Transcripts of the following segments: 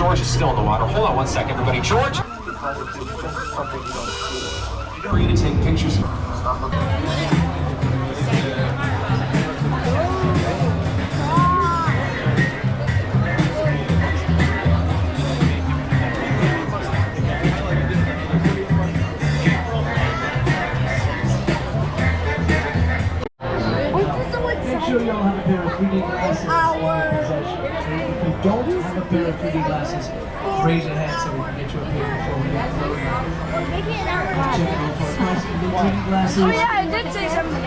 George is still in the water. Hold on one second, everybody. George? We're going to take pictures. Make sure you all have a pair of 3D glasses in possession. If you don't have a pair of 3D glasses, raise your hand so we can get you a pair before we get going. Oh yeah, I did say something.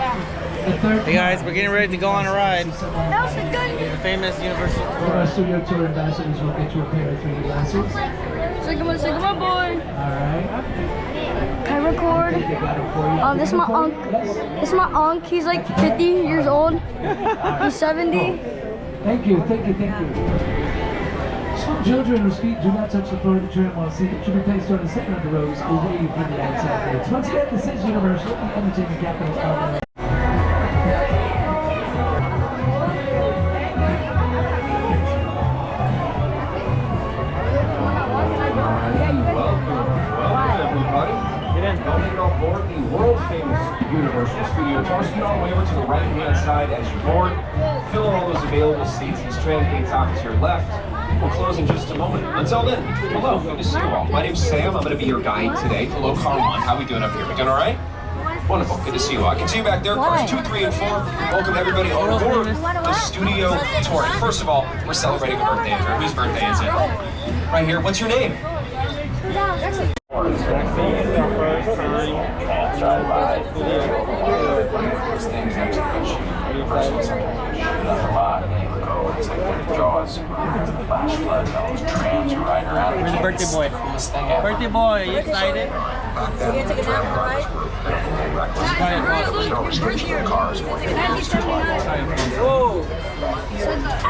Hey guys, we're getting ready to go on a ride. That was a good. The famous Universal One of our studio tour ambassadors will get you a pair of 3D glasses. Sigma boy. Alright. Can I record? This is my uncle. This is my uncle. He's like 50 years old. He's 70. Thank you. Small children whose feet do not touch the floor of the tram while seated should be placed on the center of the rows away from the outside gates. Once again, this is Universal, the entertainment capital of Coming on board the world-famous Universal StudioTours. You all the way over to the right-hand side as you board. Fill in all those available seats. These tram gates off to your left. We'll close in just a moment. Until then, hello, good to see you all. My name's Sam. I'm going to be your guide today. Hello, car 1. How we doing up here? We doing all right? Wonderful. Good to see you all. I can see you back there. Cars 2, 3, and 4. Welcome everybody on board the Studio Tour. And first of all, we're celebrating a birthday here. Whose birthday is it? Right here. What's your name? Where's the birthday boy? Birthday boy, are you excited? I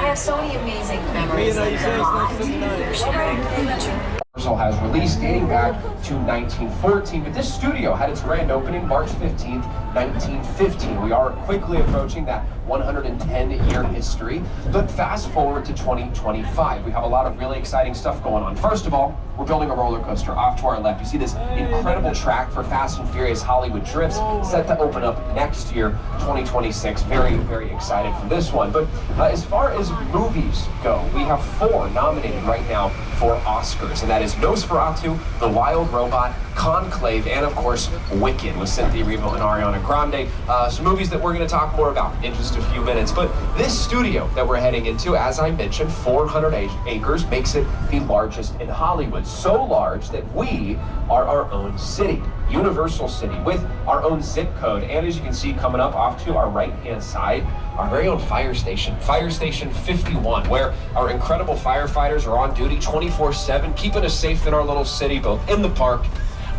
have so many amazing memories. Universal has released dating back to 1914, but this studio had its grand opening March 15th, 1915. We are quickly approaching that 110-year history, but fast forward to 2025. We have a lot of really exciting stuff going on. First of all, we're building a roller coaster off to our left. You see this incredible track for Fast and Furious Hollywood Drifts set to open up next year, 2026. Very, very excited for this one. But as far as movies go, we have 4 nominated right now for Oscars, and that is Nosferatu, The Wild Robot, Conclave, and of course, Wicked with Cynthia Erivo and Ariana Grande. Some movies that we're going to talk more about in just a few minutes. But this studio that we're heading into, as I mentioned, 400 acres, makes it the largest in Hollywood. So large that we are our own city, Universal City, with our own zip code. And as you can see coming up off to our right-hand side, our very own fire station 51, where our incredible firefighters are on duty 24/7, keeping us safe in our little city, both in the park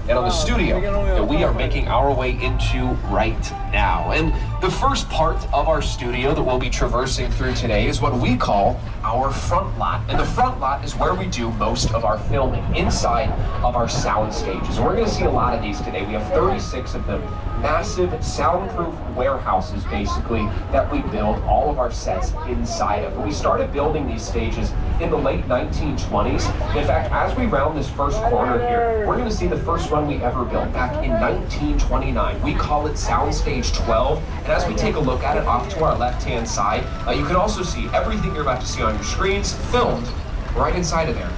and on the studio that we are making our way into right now. And the first part of our studio that we'll be traversing through today is what we call our front lot. And the front lot is where we do most of our filming, inside of our sound stages. And we're going to see a lot of these today. We have 36 of them. Massive soundproof warehouses, basically, that we build all of our sets inside of. We started building these stages in the late 1920s. In fact, as we round this first corner here, we're going to see the first one we ever built back in 1929. We call it Soundstage 12. And as we take a look at it off to our left-hand side, you can also see everything you're about to see on your screens filmed right inside of there.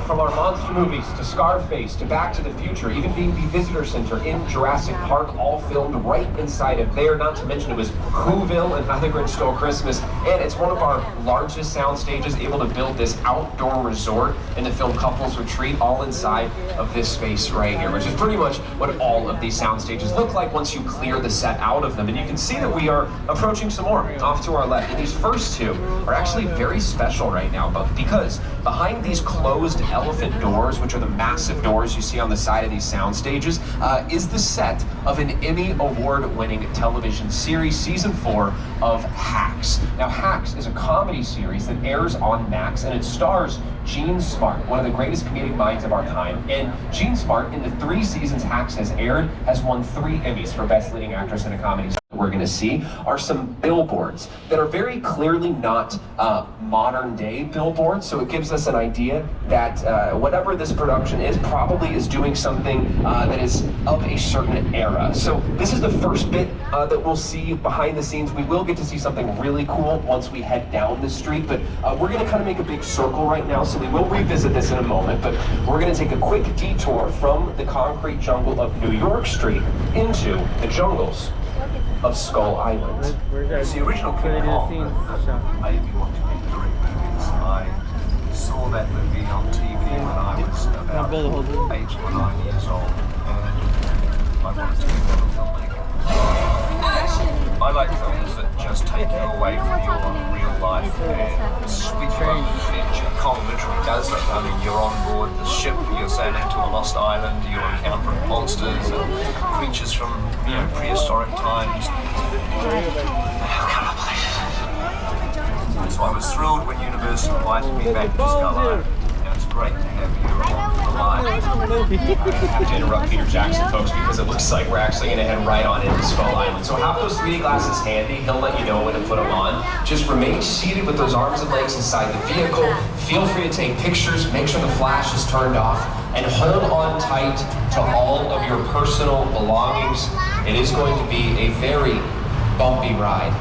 From our monster movies to Scarface to Back to the Future, even being the visitor center in Jurassic Park, all filmed right inside of there. Not to mention it was Whoville and How the Grinch Stole Christmas, and it's one of our largest sound stages, able to build this outdoor resort and to film Couples Retreat all inside of this space right here, which is pretty much what all of these sound stages look like once you clear the set out of them. And you can see that we are approaching some more off to our left. And these first 2 are actually very special right now, but because behind these closed elevator elephant doors, which are the massive doors you see on the side of these sound stages, is the set of an Emmy Award-winning television series, season 4 of Hacks. Now, Hacks is a comedy series that airs on Max, and it stars Gene Smart, one of the greatest comedic minds of our time. And Gene Smart, in the 3 seasons Hacks has aired, has won 3 Emmys for Best Leading Actress in a Comedy. We're going to see are some billboards that are very clearly not modern day billboards, so it gives us an idea that whatever this production is probably is doing something that is of a certain era. So this is the first bit that we'll see behind the scenes. We will get to see something really cool once we head down the street, but we're going to kind of make a big circle right now, so we will revisit this in a moment, but we're going to take a quick detour from the concrete jungle of New York Street into the jungles of Skull Island. It's the original King Kong that made me want to make direct movies. I saw that movie on TV when I was about 8 or 9 years old, and I wanted to become a filmmaker. I like films that just take you away from your real life and sweep you up the edge. Kong literally does that. I mean, you're on board the ship, you're sailing to a lost island, you're encountering monsters and creatures from, prehistoric times. How can I believe it? So I was thrilled when Universal invited me back to Skull Island. It's great to have you on the line. I have to interrupt Peter Jackson, folks, because it looks like we're actually going to head right on into Skull Island. So have those 3D glasses handy. He'll let you know when to put them on. Just remain seated with those arms and legs inside the vehicle. Feel free to take pictures. Make sure the flash is turned off. And hold on tight to all of your personal belongings. It is going to be a very bumpy ride.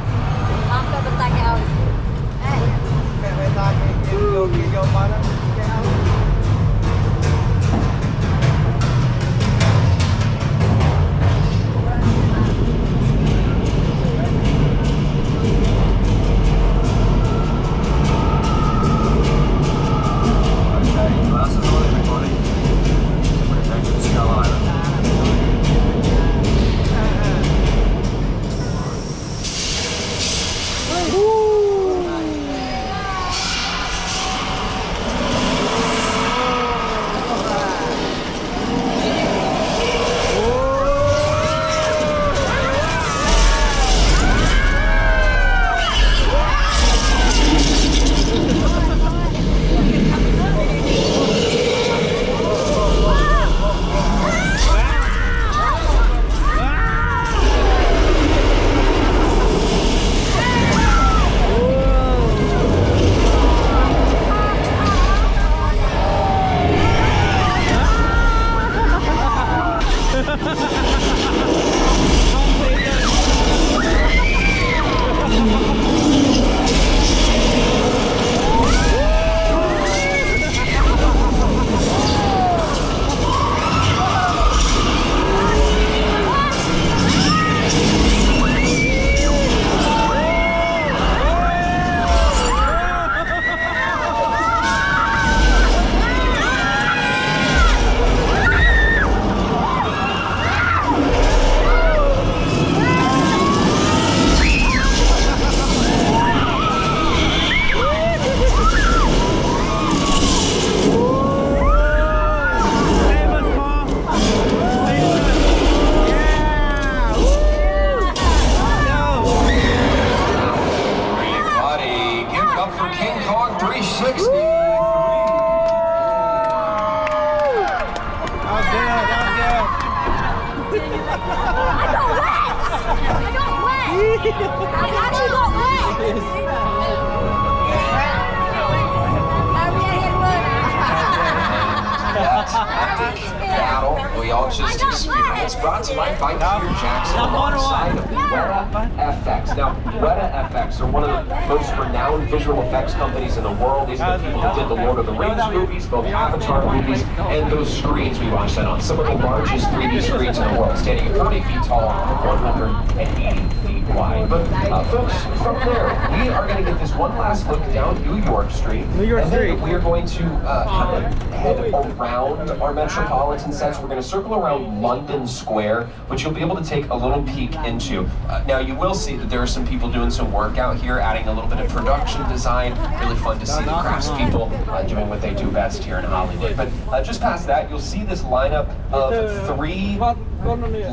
Battle we all just experienced, brought to life by Peter Jackson alongside Weta FX. Now, Weta FX are one of the most renowned visual effects companies in the world. These are the people who did the Lord of the Rings movies, both Avatar movies, and those screens we watched that on. Some of the largest 3D screens in the world, standing at 40 feet tall, 180 feet wide. But folks, from there, we are going to get this one last look down New York Street. And then we are going to kind of head around our metropolitan sets. We're going to circle around London Square, which you'll be able to take a little peek into. Now, you will see that there are some people doing some work out here, adding a little bit of production design. Really fun to see the craftspeople doing what they do best here in Hollywood. But just past that, you'll see this lineup of 3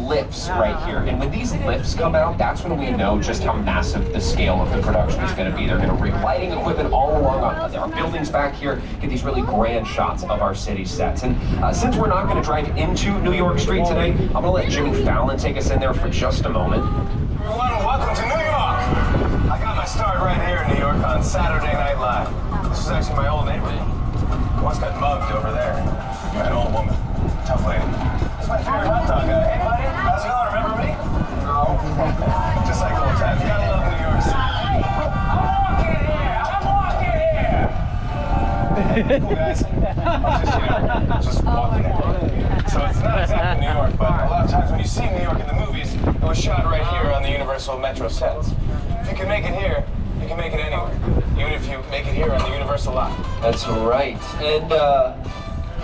lifts right here. And when these lifts come out, that's when we know just how massive the scale of the production is going to be. They're going to bring lighting equipment all along our buildings back here, get these really grand shots of our city sets. And since we're not going to drive into New York Street today, I'm going to let Jimmy Fallon take us in there for just a moment. Everyone, welcome to New York. I got my start right here in New York on Saturday Night Live. This is actually my old neighborhood. Once got mugged over there by an old woman. Tough lady. This is my favorite hot dog guy. Hey, buddy, how's it going? Remember me? No. Just like old times. You gotta love New York City. I'm walking here! Cool, guys. I'm just walking here. So it's not exactly New York, but a lot of times when you see New York in the movies, it was shot right here on the Universal Metro sets. If you can make it here, you can make it anywhere. Even if you make it here on the Universal lot. That's right. And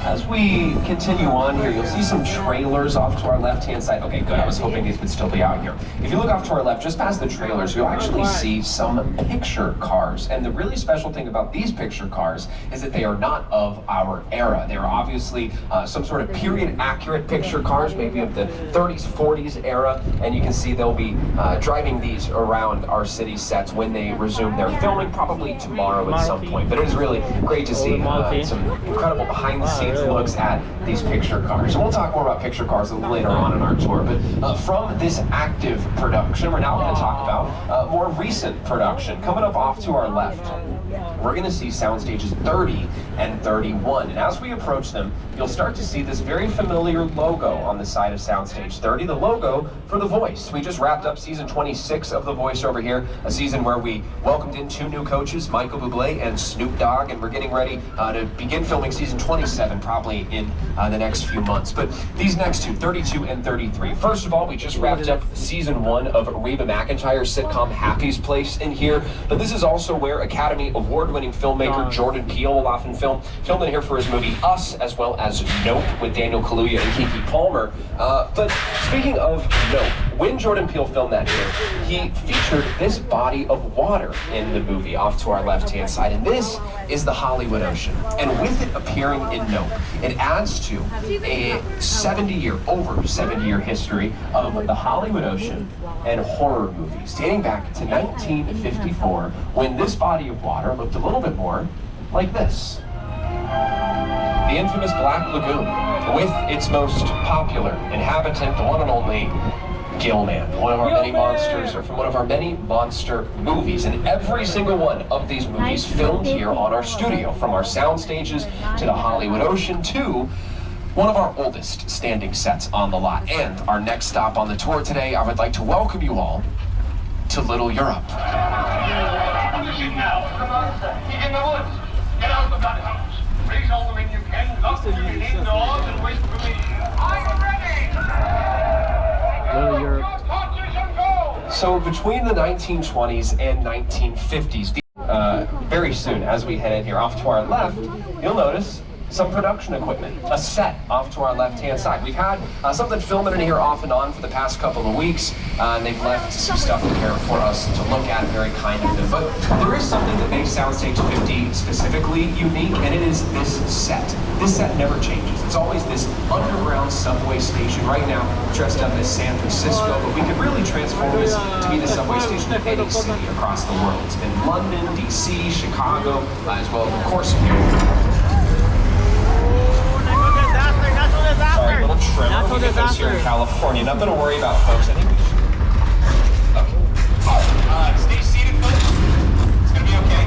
as we continue on here, you'll see some trailers off to our left-hand side. Okay, good. I was hoping these would still be out here. If you look off to our left, just past the trailers, you'll actually see some picture cars. And the really special thing about these picture cars is that they are not of our era. They're obviously some sort of period-accurate picture cars, maybe of the 30s, 40s era. And you can see they'll be driving these around our city sets when they resume their filming, probably tomorrow at some point. But it is really great to see some incredible behind-the-scenes looks at these picture cars. And we'll talk more about picture cars a little later on in our tour, but from this active production, we're now going to talk about more recent production. Coming up off to our left, we're going to see sound stages 30 and 31. And as we approach them, you'll start to see this very familiar logo on the side of soundstage 30, the logo for The Voice. We just wrapped up season 26 of The Voice over here, a season where we welcomed in 2 new coaches, Michael Bublé and Snoop Dogg, and we're getting ready to begin filming season 27 probably in the next few months. But these next 2, 32 and 33. First of all, we just wrapped up season 1 of Reba McEntire's sitcom Happy's Place in here, but this is also where Academy Award-winning filmmaker Jordan Peele will often film in here for his movie Us, as well as Nope with Daniel Kaluuya and Keke Palmer. But speaking of Nope, when Jordan Peele filmed that here, he featured this body of water in the movie off to our left-hand side, and this is the Hollywood Ocean. And with it appearing in Nope, it adds to a over 70-year history of the Hollywood Ocean and horror movies, dating back to 1954, when this body of water looked a little bit more like this. The infamous Black Lagoon, with its most popular inhabitant, the one and only Gilman, one of our many monsters, or from one of our many monster movies. And every single one of these movies filmed here on our studio, from our sound stages to the Hollywood Ocean to one of our oldest standing sets on the lot. And our next stop on the tour today, I would like to welcome you all to Little Europe. He's in the woods. Get out of that house. Raise all the men you can. Lock them indoors and wait for me. Are you ready? Little Europe. So between the 1920s and 1950s, very soon as we head in here off to our left, you'll notice some production equipment, a set off to our left-hand side. We've had something filming in here off and on for the past couple of weeks, and they've left some stuff in here for us to look at, very kind of them. But there is something that makes Soundstage 50 specifically unique, and it is this set. This set never changes. It's always this underground subway station. Right now, dressed up as San Francisco, but we could really transform this to be the subway station of any city across the world. It's been London, DC, Chicago, as well as, of course, here. Sorry, a little tremor. We get those here in California. Nothing to worry about, folks. I think we should. Okay. All right. Stay seated, folks. It's gonna be okay.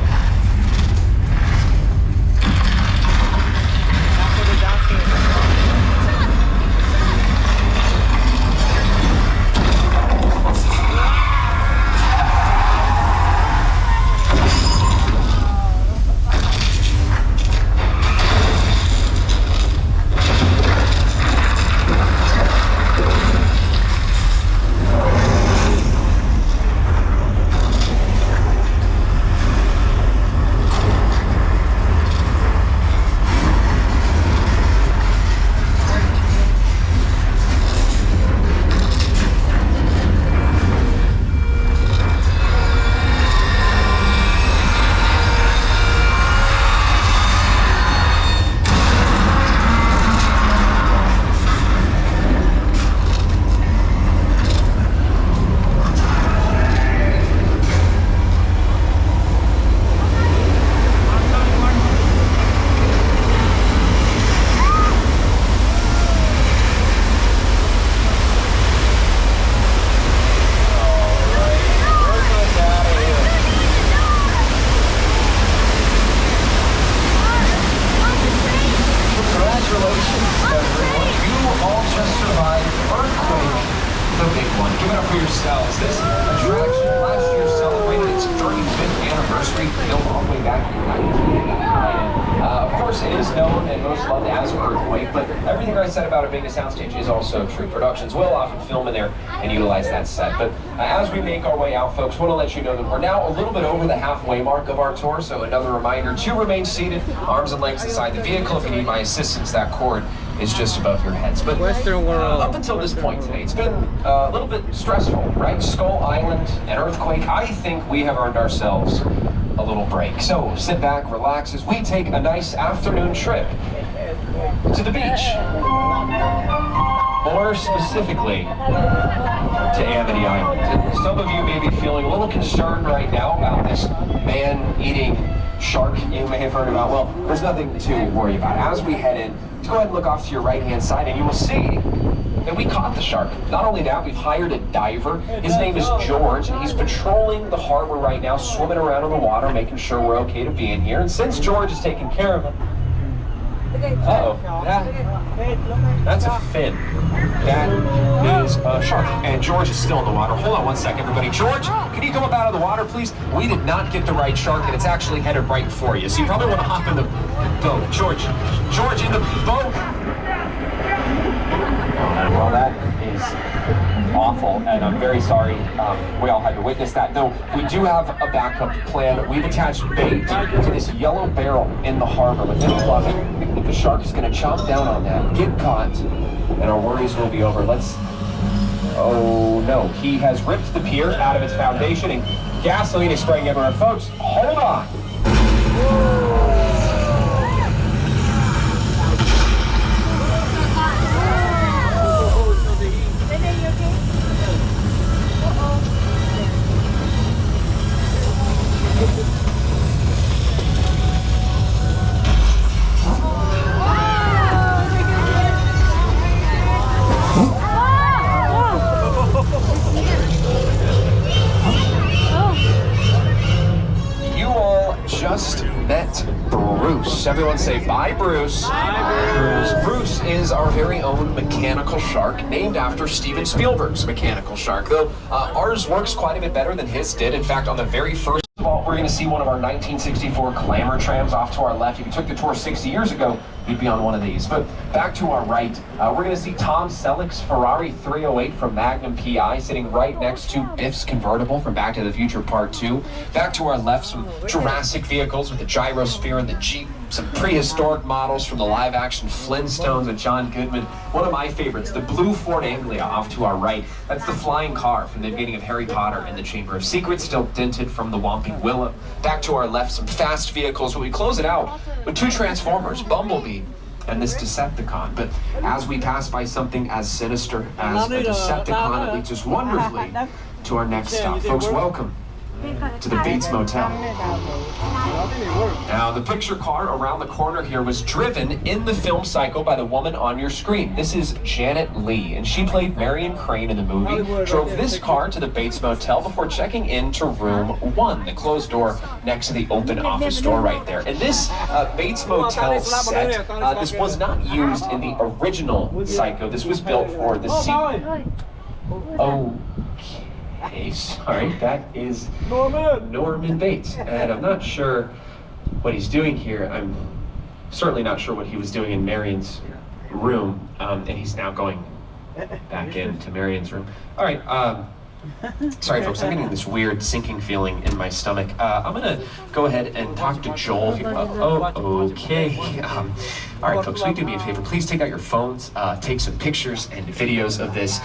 way back in 1989. Of course, it is known and most loved as Earthquake, but everything I said about it being a soundstage is also true. Productions will often film in there and utilize that set. But as we make our way out, folks, want to let you know that we're now a little bit over the halfway mark of our tour, so another reminder to remain seated, arms and legs inside the vehicle. If you need my assistance, that cord is just above your heads. But Western world. up until this point today, it's been a little bit stressful, right? Skull Island and Earthquake. I think we have earned ourselves a little break. So sit back, relax as we take a nice afternoon trip to the beach. More specifically, to Amity Island. And some of you may be feeling a little concerned right now about this man-eating shark you may have heard about. Well, there's nothing to worry about. As we head in, go ahead and look off to your right-hand side and you will see that we caught the shark. Not only that, we've hired a diver. His name is George, and he's patrolling the harbor right now, swimming around in the water, making sure we're okay to be in here. And since George is taking care of him, that's a fin. That is a shark, and George is still in the water. Hold on one second, everybody. George, can you come up out of the water, please? We did not get the right shark, and it's actually headed right for you. So you probably want to hop in the boat. George, in the boat. Well, that is awful, and I'm very sorry we all had to witness that. No, we do have a backup plan. We've attached bait to this yellow barrel in the harbor with any luck. The shark is going to chomp down on that, get caught, and our worries will be over. Oh no, he has ripped the pier out of its foundation and gasoline is spraying everywhere. Folks, hold on. Just met Bruce. Everyone say bye, Bruce. Bye, Bruce. Bruce is our very own mechanical shark, named after Steven Spielberg's mechanical shark. Though ours works quite a bit better than his did. In fact, on the very first of all, we're going to see one of our 1964 Glamour trams off to our left. If you took the tour 60 years ago, you'd be on one of these. But back to our right, we're going to see Tom Selleck's Ferrari 308 from Magnum PI sitting right next to Biff's convertible from Back to the Future Part 2. Back to our left, some Jurassic vehicles with the gyrosphere and the Jeep. Some prehistoric models from the live-action Flintstones with John Goodman. One of my favorites, the blue Ford Anglia off to our right. That's the flying car from the beginning of Harry Potter and the Chamber of Secrets, still dented from the Whomping Willow. Back to our left, some fast vehicles, but we close it out with two Transformers, Bumblebee and this Decepticon. But as we pass by something as sinister as a Decepticon, it leads us wonderfully to our next stop. Folks, welcome to the Bates Motel. Now, the picture car around the corner here was driven in the film Psycho by the woman on your screen. This is Janet Leigh, and she played Marion Crane in the movie, drove this car to the Bates Motel before checking into room 1, the closed door next to the open office door right there. And this Bates Motel set, this was not used in the original Psycho. This was built for the sequel. Okay, sorry, that is Norman Bates, and I'm not sure what he's doing here. I'm certainly not sure what he was doing in Marion's room, and he's now going back into Marion's room. All right, sorry folks, I'm getting this weird sinking feeling in my stomach. I'm gonna go ahead and talk to Joel here. Okay. All right, folks, will you do me a favor? Please take out your phones, take some pictures and videos of this.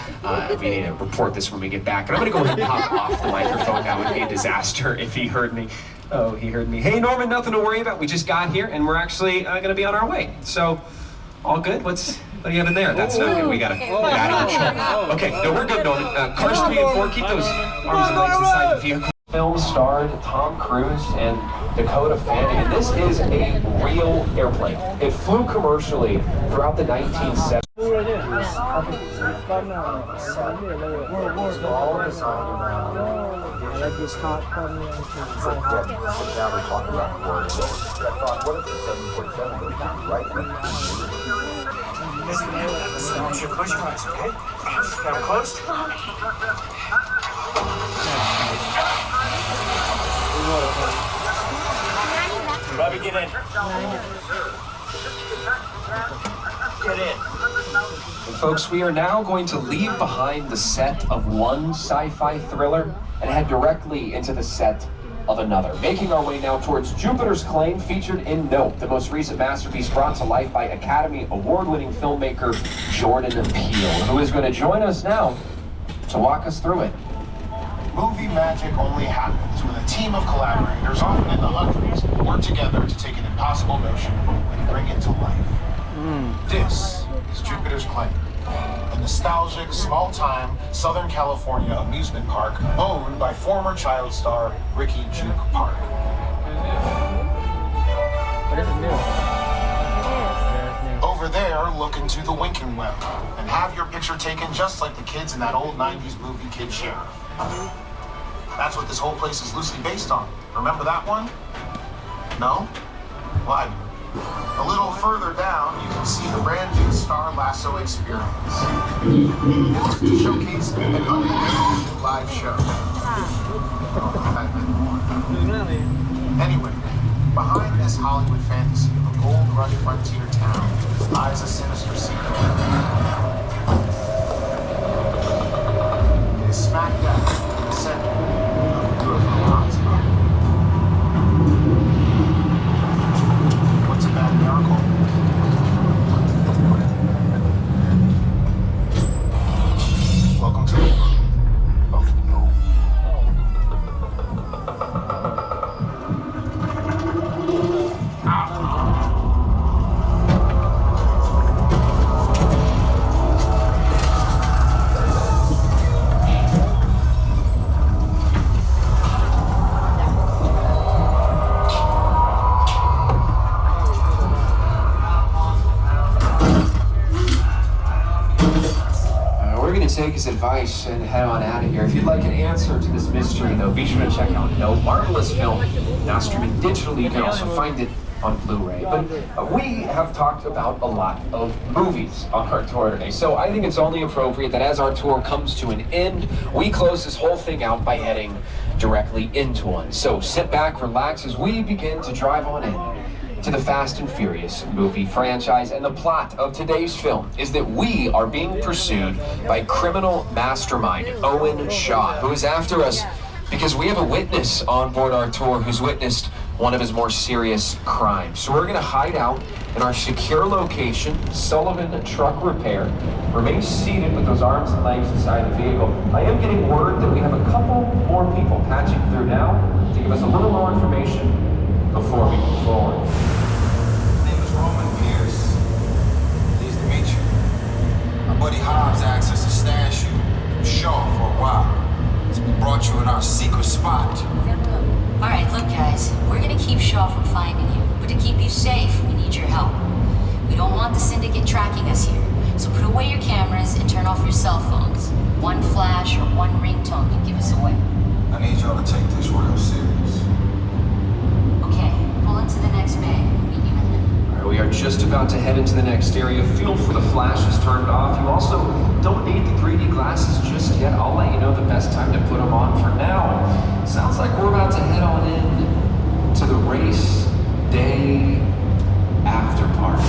We need to report this when we get back. And I'm gonna go ahead and pop off the microphone. That would be a disaster if he heard me. Oh, he heard me. Hey, Norman, nothing to worry about. We just got here and we're actually gonna be on our way. So, all good? What do you have in there? That's not good. We gotta get out of the truck. Okay, no, we're good, Norman. Cars 3 and 4, keep those arms and legs inside the vehicle. Film starred Tom Cruise and Dakota Fanning, and this is a real airplane. It flew commercially throughout the 1970s. Close your eyes, okay? Now close. Bobby, get in. Get in. And folks, we are now going to leave behind the set of one sci-fi thriller and head directly into the set of another. Making our way now towards Jupiter's Claim, featured in Nope, the most recent masterpiece brought to life by Academy Award-winning filmmaker Jordan Peele, who is going to join us now to walk us through it. Movie magic only happens when a team of collaborators, often in the hundreds, work together to take an impossible notion and bring it to life. This is Jupiter's Claim, a nostalgic, small-time Southern California amusement park owned by former child star Ricky Juke Park. But this is new. Over there, look into the Winking Well and have your picture taken just like the kids in that old 90s movie Kid Sheriff. That's what this whole place is loosely based on. Remember that one? No? Well, a little further down, you can see the brand new Star Lasso Experience. It's to showcase an unbelievable live show. Anyway, behind this Hollywood fantasy of a gold rush frontier town lies a sinister secret. It is smack dab in the center of a beautiful hotspot. What's a bad miracle? Welcome to the world of no. Take his advice and head on out of here. If you'd like an answer to this mystery, though, be sure to check out No Marvelous Film, now streaming digitally. You can also find it on Blu-ray. But we have talked about a lot of movies on our tour today, so I think it's only appropriate that as our tour comes to an end, we close this whole thing out by heading directly into one. So sit back, relax as we begin to drive on in to the Fast and Furious movie franchise. And the plot of today's film is that we are being pursued by criminal mastermind Owen Shaw, who is after us because we have a witness on board our tour who's witnessed one of his more serious crimes. So we're going to hide out in our secure location, Sullivan Truck Repair. Remain seated with those arms and legs inside the vehicle. I am getting word that we have a couple more people patching through now to give us a little more information before we move forward. My name is Roman Pierce. Pleased to meet you. My buddy Hobbs asked us to stash you Shaw for a while. So we brought you in our secret spot. All right, look, guys, we're gonna keep Shaw from finding you, but to keep you safe, we need your help. We don't want the syndicate tracking us here, so put away your cameras and turn off your cell phones. One flash or one ringtone can give us away. I need y'all to take this real serious. Okay, pull into the next bay. Meet you in there. All right, we are just about to head into the next area. Feel for the flashes turned off. You also don't need the 3D glasses just yet. I'll let you know the best time to put them on. For now, sounds like we're about to head on in to the race day after party.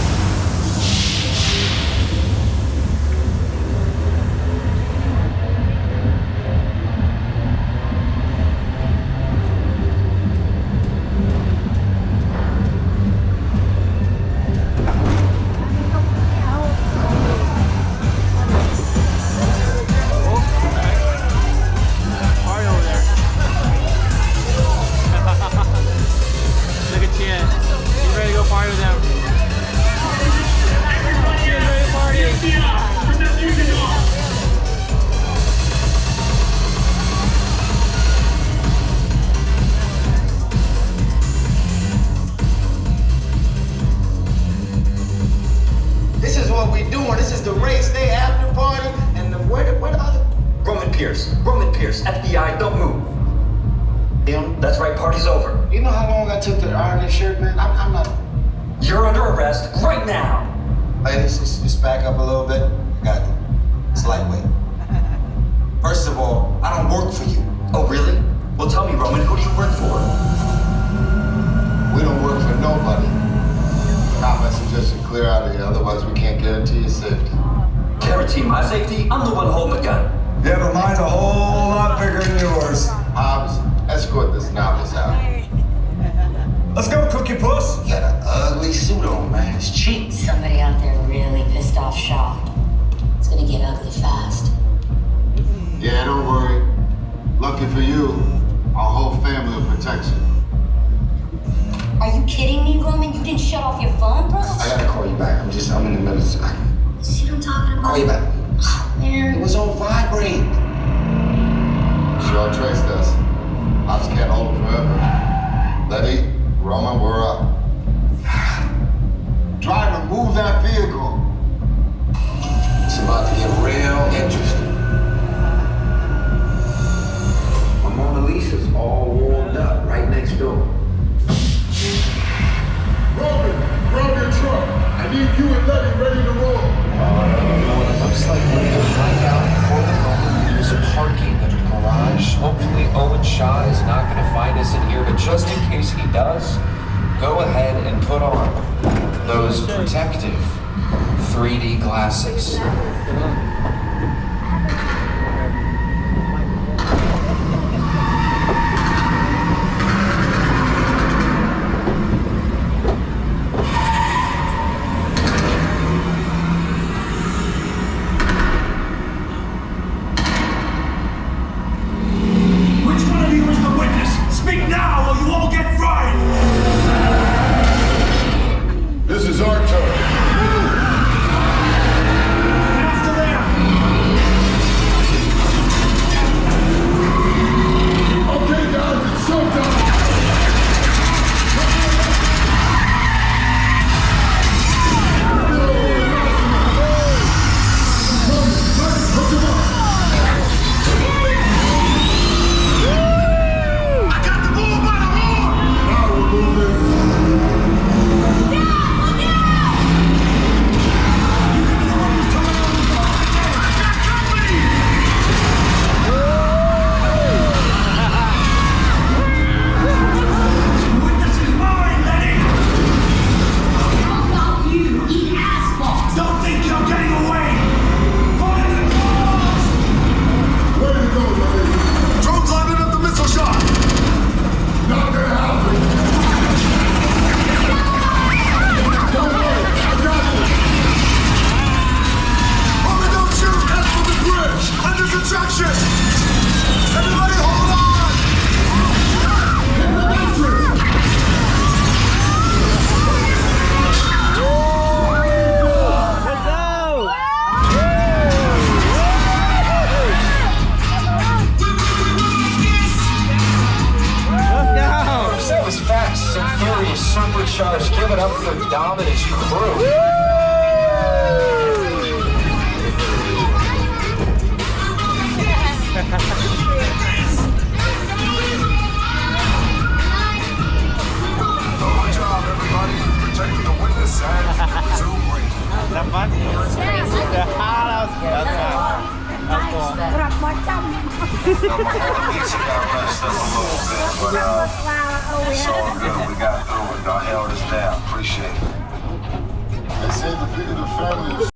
Roman Pierce, FBI, don't move. That's right, party's over. You know how long I took to iron this shirt, man? I'm not... You're under arrest right now. Ladies, just back up a little bit. I got it. It's lightweight. First of all, I don't work for you. Oh, really? Well, tell me, Roman, who do you work for? We don't work for no position. Clear out of here, otherwise we can't guarantee your safety. Guarantee my safety? I'm the one holding the gun. Yeah, but mine's a whole lot bigger than yours. Hobbs, escort this novice out. Let's go, Cookie Puss. You got an ugly suit on, man. It's cheap. Somebody out there really pissed off Shaw. It's gonna get ugly fast. Yeah, don't worry. Lucky for you, our whole family will protect you. Are you kidding me, Roman? You didn't shut off your phone, bro? I gotta call you back. I'm in the middle of... See what I'm talking about? Call you back. Man. It was on vibrate. Sure traced us. Hobbs can't hold him forever. Letty, Roman, we're up. Driver, move that vehicle. It's about to get real interesting. My Mona Lisa's all warmed up right next door. Roman, grab your truck. I need you and Letty ready to roll. It looks like we're going to hide out for the moment. Use parking in the garage. Hopefully Owen Shaw is not going to find us in here, but just in case he does, go ahead and put on those protective 3D glasses. This is our turn. After them. Okay, guys, it's showtime. I got the bull by the horn. Now we're moving. Supercharged, give it up for Dominant's crew. Good job, everybody. Protecting the witness and Zoom ring. That fun? That was fun. That's cool. Now, my Mona Lisa got messed up a little bit, but it's all good. We got through it. Y'all held us down. Appreciate it. They say the bigger the family, the